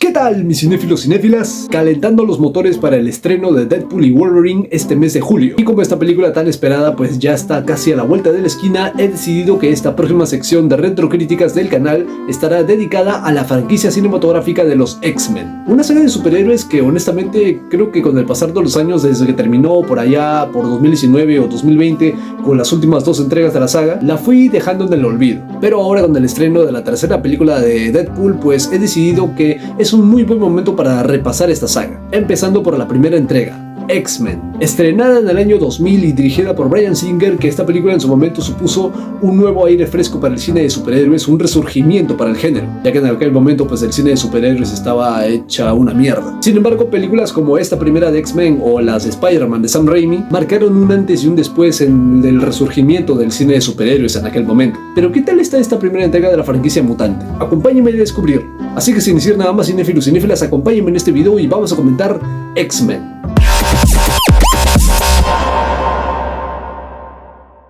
¿Qué tal, mis cinéfilos y cinéfilas? Calentando los motores para el estreno de Deadpool y Wolverine este mes de julio. Y como esta película tan esperada pues ya está casi a la vuelta de la esquina, he decidido que esta próxima sección de retrocríticas del canal estará dedicada a la franquicia cinematográfica de los X-Men. Una saga de superhéroes que honestamente creo que con el pasar de los años, desde que terminó por allá por 2019 o 2020 con las últimas dos entregas de la saga, la fui dejando en el olvido. Pero ahora con el estreno de la tercera película de Deadpool pues he decidido que es un muy buen momento para repasar esta saga, empezando por la primera entrega, X-Men, estrenada en el año 2000 y dirigida por Bryan Singer, que esta película en su momento supuso un nuevo aire fresco para el cine de superhéroes, un resurgimiento para el género, ya que en aquel momento pues el cine de superhéroes estaba hecha una mierda. Sin embargo, películas como esta primera de X-Men o las de Spider-Man de Sam Raimi marcaron un antes y un después en el resurgimiento del cine de superhéroes en aquel momento. Pero ¿qué tal está esta primera entrega de la franquicia mutante? Acompáñenme a descubrirlo. Así que sin decir nada más, cinéfilos y cinéfilas, acompáñenme en este video y vamos a comentar X-Men.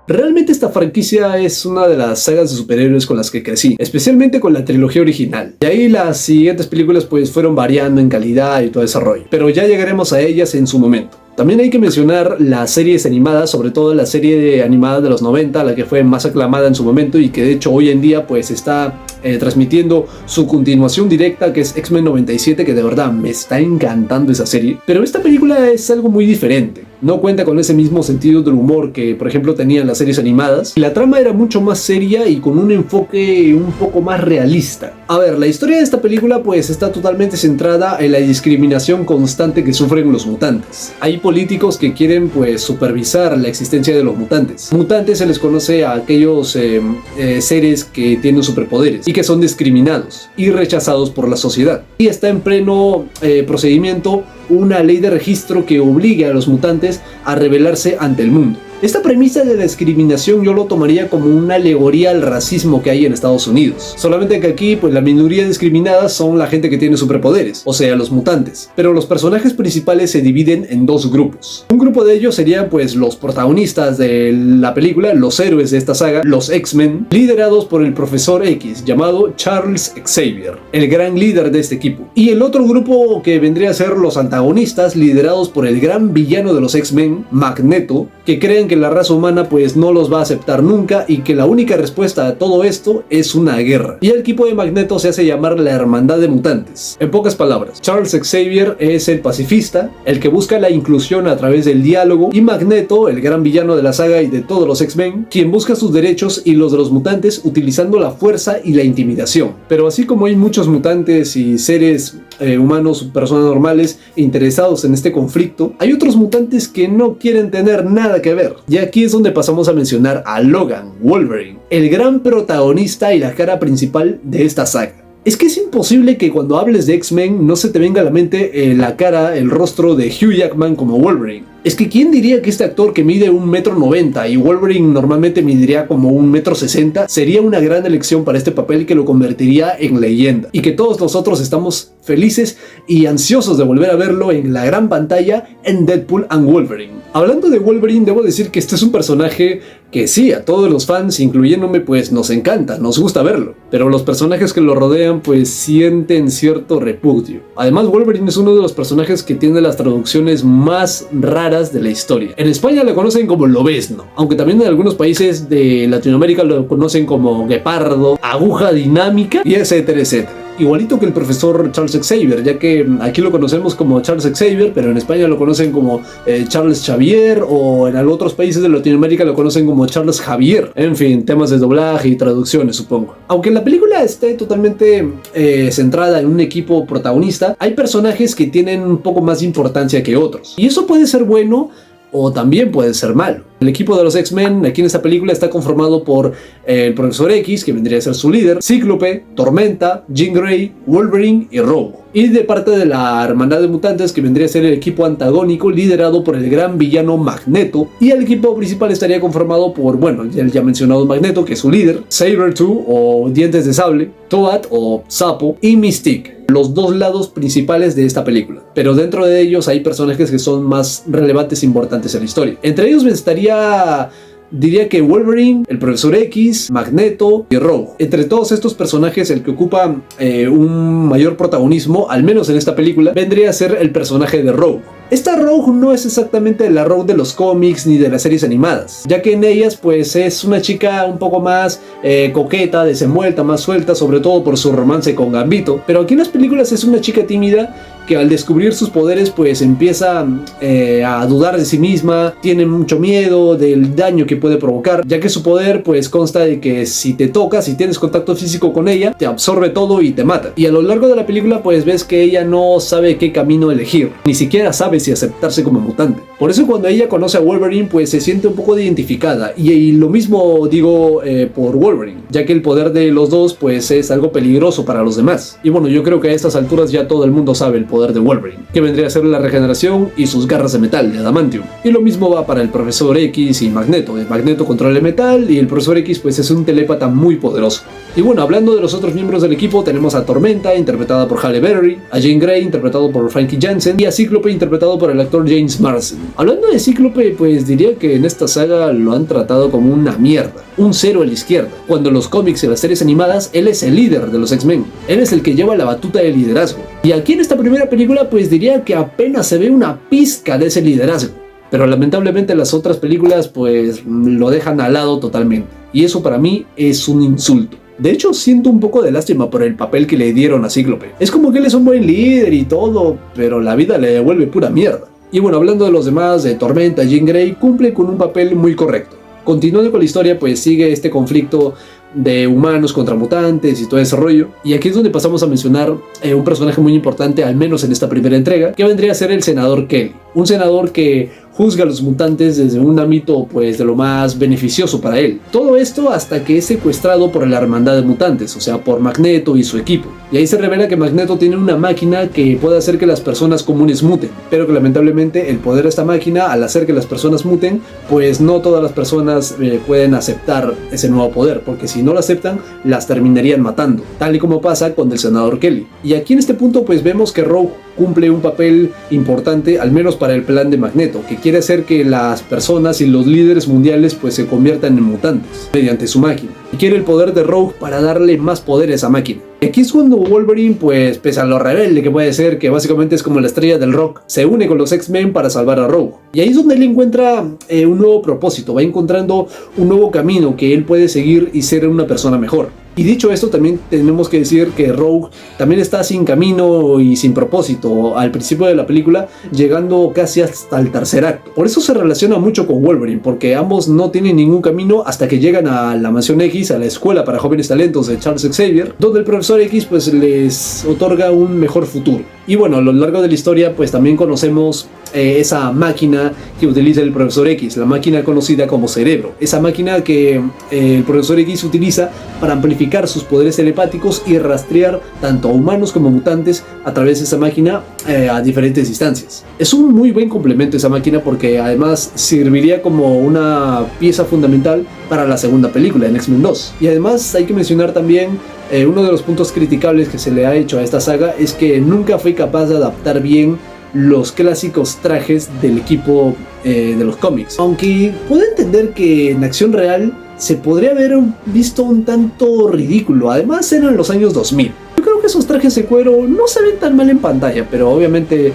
Realmente esta franquicia es una de las sagas de superhéroes con las que crecí, especialmente con la trilogía original. De ahí las siguientes películas pues fueron variando en calidad y todo ese rollo, pero ya llegaremos a ellas en su momento. También hay que mencionar las series animadas, sobre todo la serie animada de los 90, la que fue más aclamada en su momento y que de hecho hoy en día pues está transmitiendo su continuación directa, que es X-Men 97, que de verdad me está encantando esa serie. Pero esta película es algo muy diferente. No cuenta con ese mismo sentido del humor que por ejemplo tenían las series animadas. La trama era mucho más seria y con un enfoque un poco más realista. A ver, la historia de esta película pues está totalmente centrada en la discriminación constante que sufren los mutantes. Hay políticos que quieren pues supervisar la existencia de los mutantes. Mutantes se les conoce a aquellos seres que tienen superpoderes y que son discriminados y rechazados por la sociedad. Y está en pleno procedimiento una ley de registro que obligue a los mutantes a rebelarse ante el mundo. Esta premisa de la discriminación yo lo tomaría como una alegoría al racismo que hay en Estados Unidos. Solamente que aquí pues la minoría discriminada son la gente que tiene superpoderes, o sea los mutantes. Pero los personajes principales se dividen en dos grupos. Un grupo de ellos serían pues los protagonistas de la película, los héroes de esta saga, los X-Men, liderados por el Profesor X, llamado Charles Xavier, el gran líder de este equipo. Y el otro grupo que vendría a ser los antagonistas, liderados por el gran villano de los X-Men, Magneto, que creen que la raza humana pues no los va a aceptar nunca y que la única respuesta a todo esto es una guerra. Y el equipo de Magneto se hace llamar la Hermandad de Mutantes. En pocas palabras, Charles Xavier es el pacifista, el que busca la inclusión a través del diálogo, y Magneto, el gran villano de la saga y de todos los X-Men, quien busca sus derechos y los de los mutantes utilizando la fuerza y la intimidación. Pero así como hay muchos mutantes y seres humanos, personas normales interesados en este conflicto, hay otros mutantes que no quieren tener nada que ver. Y aquí es donde pasamos a mencionar a Logan, Wolverine, el gran protagonista y la cara principal de esta saga. Es que es imposible que cuando hables de X-Men no se te venga a la mente la cara, el rostro de Hugh Jackman como Wolverine. Es que ¿quién diría que este actor que mide 1,90 m y Wolverine normalmente mediría como 1,60 m sería una gran elección para este papel que lo convertiría en leyenda? Y que todos nosotros estamos felices y ansiosos de volver a verlo en la gran pantalla en Deadpool and Wolverine. Hablando de Wolverine, debo decir que este es un personaje que sí, a todos los fans, incluyéndome, pues nos encanta, nos gusta verlo. Pero los personajes que lo rodean pues sienten cierto repudio. Además, Wolverine es uno de los personajes que tiene las traducciones más raras de la historia. En España lo conocen como lobezno, aunque también en algunos países de Latinoamérica lo conocen como guepardo, aguja dinámica y etcétera, etcétera. Igualito que el profesor Charles Xavier, ya que aquí lo conocemos como Charles Xavier, pero en España lo conocen como Charles Xavier, o en otros países de Latinoamérica lo conocen como Charles Javier. En fin, temas de doblaje y traducciones, supongo. Aunque la película esté totalmente centrada en un equipo protagonista, hay personajes que tienen un poco más de importancia que otros. Y eso puede ser bueno o también puede ser malo. El equipo de los X-Men aquí en esta película está conformado por el Profesor X, que vendría a ser su líder, Cíclope, Tormenta, Jean Grey, Wolverine y Rogue. Y de parte de la Hermandad de Mutantes, que vendría a ser el equipo antagónico liderado por el gran villano Magneto. Y el equipo principal estaría conformado por, bueno, el ya mencionado Magneto, que es su líder, Sabretooth o Dientes de Sable, Toad o Sapo y Mystique. Los dos lados principales de esta película, pero dentro de ellos hay personajes que son más relevantes e importantes en la historia. Entre ellos estaría diría que Wolverine, el Profesor X, Magneto y Rogue. Entre todos estos personajes, el que ocupa un mayor protagonismo, al menos en esta película, vendría a ser el personaje de Rogue. Esta Rogue no es exactamente la Rogue de los cómics ni de las series animadas, ya que en ellas pues es una chica un poco más coqueta, desenvuelta, más suelta, sobre todo por su romance con Gambito, pero aquí en las películas es una chica tímida que al descubrir sus poderes pues empieza a dudar de sí misma, tiene mucho miedo del daño que puede provocar, ya que su poder pues consta de que si te tocas, si tienes contacto físico con ella, te absorbe todo y te mata. Y a lo largo de la película pues ves que ella no sabe qué camino elegir, ni siquiera sabe si aceptarse como mutante. Por eso cuando ella conoce a Wolverine pues se siente un poco identificada, y lo mismo digo por Wolverine, ya que el poder de los dos pues es algo peligroso para los demás. Y bueno, yo creo que a estas alturas ya todo el mundo sabe el poder de Wolverine, que vendría a ser la regeneración y sus garras de metal, de adamantium. Y lo mismo va para el Profesor X y Magneto. El Magneto controla el metal y el Profesor X pues es un telépata muy poderoso. Y bueno, hablando de los otros miembros del equipo, tenemos a Tormenta, interpretada por Halle Berry, a Jean Grey, interpretado por Frankie Jansen, y a Cíclope, interpretado por el actor James Marsden. Hablando de Cíclope, pues diría que en esta saga lo han tratado como una mierda, un cero a la izquierda, cuando en los cómics y las series animadas él es el líder de los X-Men, él es el que lleva la batuta de liderazgo. Y aquí en esta primera película pues diría que apenas se ve una pizca de ese liderazgo, pero lamentablemente las otras películas pues lo dejan al lado totalmente, y eso para mí es un insulto. De hecho, siento un poco de lástima por el papel que le dieron a Cíclope. Es como que él es un buen líder y todo, pero la vida le devuelve pura mierda. Y bueno, hablando de los demás, de Tormenta, Jean Grey cumple con un papel muy correcto. Continuando con la historia, pues sigue este conflicto de humanos contra mutantes y todo ese rollo. Y aquí es donde pasamos a mencionar un personaje muy importante, al menos en esta primera entrega, que vendría a ser el senador Kelly. Un senador que juzga a los mutantes desde un ámbito pues de lo más beneficioso para él. Todo esto hasta que es secuestrado por la hermandad de mutantes, o sea por Magneto y su equipo. Y ahí se revela que Magneto tiene una máquina que puede hacer que las personas comunes muten, pero que lamentablemente el poder de esta máquina, al hacer que las personas muten, pues no todas las personas pueden aceptar ese nuevo poder, porque si no lo aceptan, las terminarían matando, tal y como pasa con el senador Kelly. Y aquí en este punto pues vemos que Rogue cumple un papel importante, al menos para el plan de Magneto, que quiere hacer que las personas y los líderes mundiales pues se conviertan en mutantes mediante su máquina, y quiere el poder de Rogue para darle más poder a esa máquina. Aquí es cuando Wolverine, pues pese a lo rebelde que puede ser, que básicamente es como la estrella del rock, se une con los X-Men para salvar a Rogue. Y ahí es donde él encuentra un nuevo propósito, va encontrando un nuevo camino que él puede seguir y ser una persona mejor. Y dicho esto, también tenemos que decir que Rogue también está sin camino y sin propósito al principio de la película, llegando casi hasta el tercer acto. Por eso se relaciona mucho con Wolverine, porque ambos no tienen ningún camino hasta que llegan a la Mansión X, a la escuela para jóvenes talentos de Charles Xavier, donde el Profesor X pues les otorga un mejor futuro. Y bueno, a lo largo de la historia pues también conocemos esa máquina que utiliza el Profesor X, la máquina conocida como Cerebro, esa máquina que el Profesor X utiliza para amplificar sus poderes telepáticos y rastrear tanto a humanos como mutantes a través de esa máquina a diferentes instancias. Es un muy buen complemento esa máquina, porque además serviría como una pieza fundamental para la segunda película, en X-Men 2. Y además hay que mencionar también uno de los puntos criticables que se le ha hecho a esta saga, es que nunca fue capaz de adaptar bien los clásicos trajes del equipo de los cómics. Aunque puedo entender que en acción real se podría haber visto un tanto ridículo. Además eran los años 2000. Yo creo que esos trajes de cuero no se ven tan mal en pantalla, pero obviamente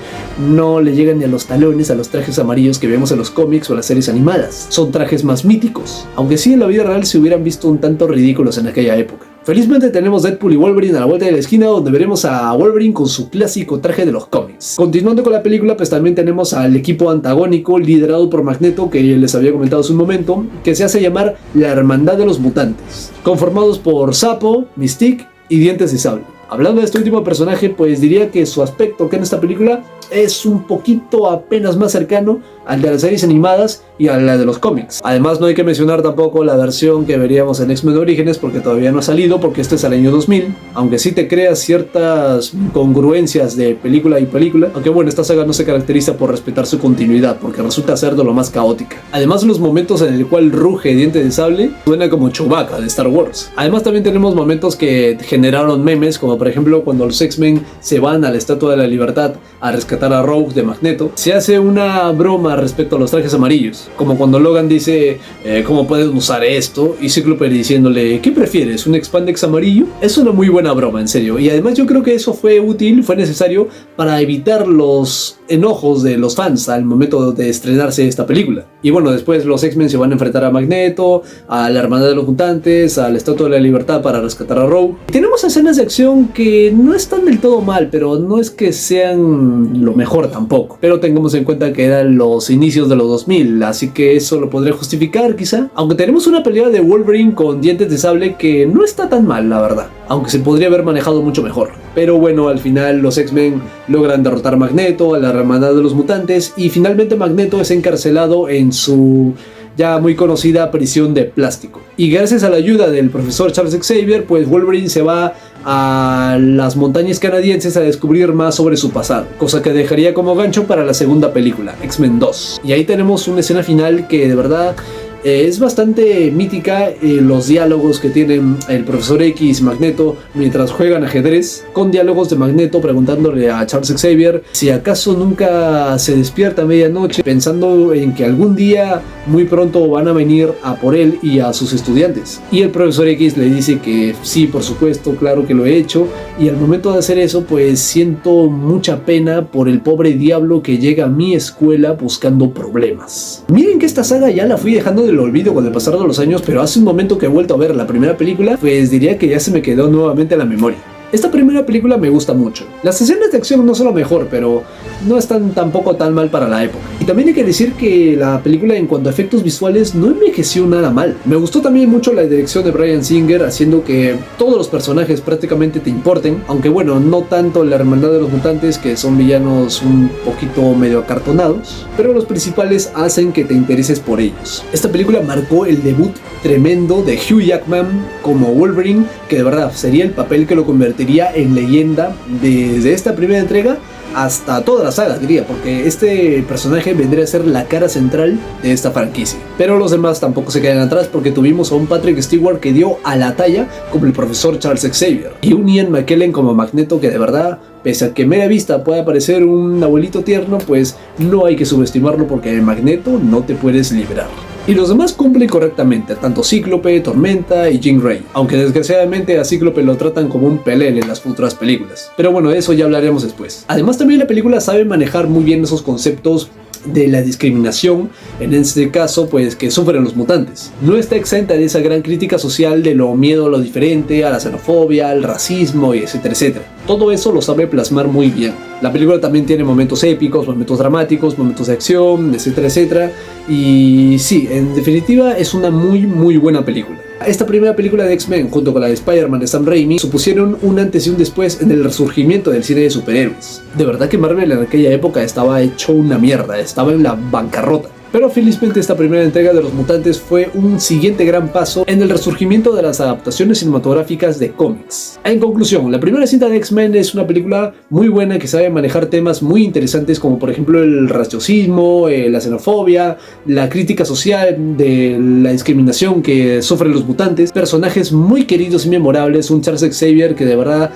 no le llegan ni a los talones a los trajes amarillos que vemos en los cómics o las series animadas. Son trajes más míticos, aunque sí en la vida real se hubieran visto un tanto ridículos en aquella época. Felizmente tenemos Deadpool y Wolverine a la vuelta de la esquina, donde veremos a Wolverine con su clásico traje de los cómics. Continuando con la película, pues también tenemos al equipo antagónico liderado por Magneto, que les había comentado hace un momento, que se hace llamar la Hermandad de los Mutantes, conformados por Sapo, Mystique y Dientes de Sable. Hablando de este último personaje, pues diría que su aspecto que en esta película es un poquito apenas más cercano al de las series animadas y a la de los cómics. Además no hay que mencionar tampoco la versión que veríamos en X-Men Orígenes, porque todavía no ha salido, porque este es el año 2000, aunque sí te crea ciertas congruencias de película y película, aunque bueno, esta saga no se caracteriza por respetar su continuidad, porque resulta ser de lo más caótica. Además, los momentos en el cual ruge Diente de Sable suena como Chewbacca de Star Wars. Además también tenemos momentos que generaron memes, como como por ejemplo cuando los X-Men se van a la Estatua de la Libertad a rescatar a Rogue de Magneto, se hace una broma respecto a los trajes amarillos, como cuando Logan dice ¿cómo puedes usar esto? Y Cíclope diciéndole ¿qué prefieres? ¿Un Expandex amarillo? Es una muy buena broma, en serio, y además yo creo que eso fue útil, fue necesario para evitar los enojos de los fans al momento de estrenarse esta película. Y bueno, después los X-Men se van a enfrentar a Magneto, a la Hermandad de los Mutantes, a la Estatua de la Libertad para rescatar a Rogue. Tenemos escenas de acción que no están del todo mal, pero no es que sean lo mejor tampoco. Pero tengamos en cuenta que eran los inicios de los 2000, así que eso lo podría justificar quizá. Aunque tenemos una pelea de Wolverine con dientes de sable que no está tan mal, la verdad, aunque se podría haber manejado mucho mejor. Pero bueno, al final los X-Men logran derrotar a Magneto, a la Hermandad de los Mutantes, y finalmente Magneto es encarcelado en su ya muy conocida prisión de plástico. Y gracias a la ayuda del profesor Charles Xavier, pues Wolverine se va a las montañas canadienses a descubrir más sobre su pasado, cosa que dejaría como gancho para la segunda película, X-Men 2. Y ahí tenemos una escena final que de verdad es bastante mítica, los diálogos que tienen el profesor X y Magneto mientras juegan ajedrez, con diálogos de Magneto preguntándole a Charles Xavier si acaso nunca se despierta a medianoche pensando en que algún día muy pronto van a venir a por él y a sus estudiantes. Y el profesor X le dice que sí, por supuesto, claro que lo he hecho, y al momento de hacer eso pues siento mucha pena por el pobre diablo que llega a mi escuela buscando problemas. Miren que esta saga ya la fui dejando de lo olvido con el pasar de los años, pero hace un momento que he vuelto a ver la primera película, pues diría que ya se me quedó nuevamente en la memoria. Esta primera película me gusta mucho. Las escenas de acción no son lo mejor, pero no están tampoco tan mal para la época. Y también hay que decir que la película en cuanto a efectos visuales no envejeció nada mal. Me gustó también mucho la dirección de Bryan Singer, haciendo que todos los personajes prácticamente te importen, aunque bueno, no tanto la Hermandad de los Mutantes, que son villanos un poquito medio acartonados, pero los principales hacen que te intereses por ellos. Esta película marcó el debut tremendo de Hugh Jackman como Wolverine, que de verdad sería el papel que lo convertiría en leyenda desde esta primera entrega hasta toda la saga, diría, porque este personaje vendría a ser la cara central de esta franquicia. Pero los demás tampoco se quedan atrás, porque tuvimos a un Patrick Stewart que dio a la talla como el profesor Charles Xavier, y un Ian McKellen como Magneto que de verdad, pese a que a mera vista pueda parecer un abuelito tierno, pues no hay que subestimarlo, porque de Magneto no te puedes librar. Y los demás cumplen correctamente, tanto Cíclope, Tormenta y Jean Grey, aunque desgraciadamente a Cíclope lo tratan como un pelele en las futuras películas. Pero bueno, de eso ya hablaremos después. Además también la película sabe manejar muy bien esos conceptos de la discriminación, en este caso pues que sufren los mutantes. No está exenta de esa gran crítica social de lo miedo a lo diferente, a la xenofobia, al racismo y etcétera, etcétera. Todo eso lo sabe plasmar muy bien. La película también tiene momentos épicos, momentos dramáticos, momentos de acción, etcétera, etcétera. Y sí, en definitiva es una muy buena película. Esta primera película de X-Men junto con la de Spider-Man de Sam Raimi supusieron un antes y un después en el resurgimiento del cine de superhéroes. De verdad que Marvel en aquella época estaba hecho una mierda, estaba en la bancarrota. Pero felizmente esta primera entrega de Los Mutantes fue un siguiente gran paso en el resurgimiento de las adaptaciones cinematográficas de cómics. En conclusión, la primera cinta de X-Men es una película muy buena que sabe manejar temas muy interesantes como por ejemplo el racismo, la xenofobia, la crítica social de la discriminación que sufren los mutantes, personajes muy queridos y memorables, un Charles Xavier que de verdad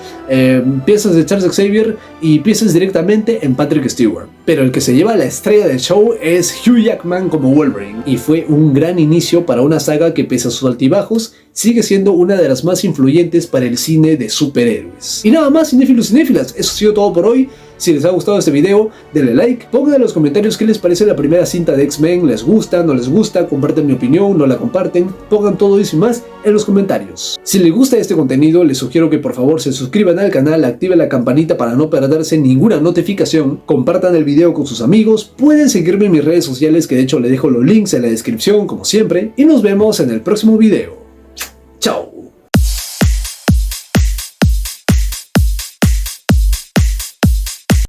piensas de Charles Xavier y piensas directamente en Patrick Stewart. Pero el que se lleva la estrella del show es Hugh Jackman como Wolverine, y fue un gran inicio para una saga que pese a sus altibajos sigue siendo una de las más influyentes para el cine de superhéroes. Y nada más, cinéfilos y cinéfilas, eso ha sido todo por hoy. Si les ha gustado este video, denle like, pongan en los comentarios qué les parece la primera cinta de X-Men, les gusta, no les gusta, comparten mi opinión, no la comparten, pongan todo eso y más en los comentarios. Si les gusta este contenido, les sugiero que por favor se suscriban al canal, activen la campanita para no perderse ninguna notificación, compartan el video con sus amigos, pueden seguirme en mis redes sociales que de hecho les dejo los links en la descripción como siempre, y nos vemos en el próximo video. Chao.